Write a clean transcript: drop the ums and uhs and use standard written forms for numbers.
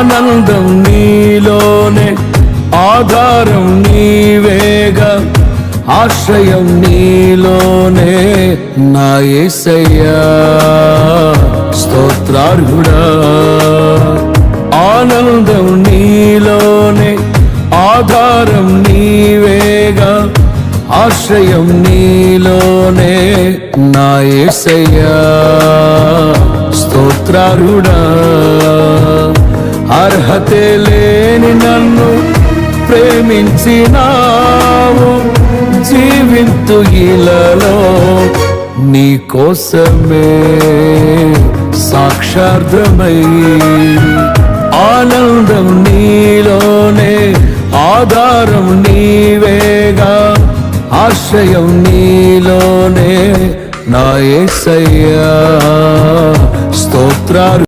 ఆనందం నీలోనే, ఆధారం నీవేగా, ఆశ్రయం నీలోనే నా యేసయ్యా స్తోత్రార్హుడా. ఆనందం నీలోనే, ఆధారం నీవేగా, ఆశ్రయం నీలోనే నా యేసయ్యా స్తోత్రార్హుడా. అర్హతే లేని నన్ను ప్రేమించినావు, జీవింతు ఇలలో నీ కోసమే సాక్షార్థమై. ఆనందం నీలోనే, ఆధారం నీవేగా, ఆశ్రయం నీలోనే నా యేసయ్యా స్తోత్రాలు.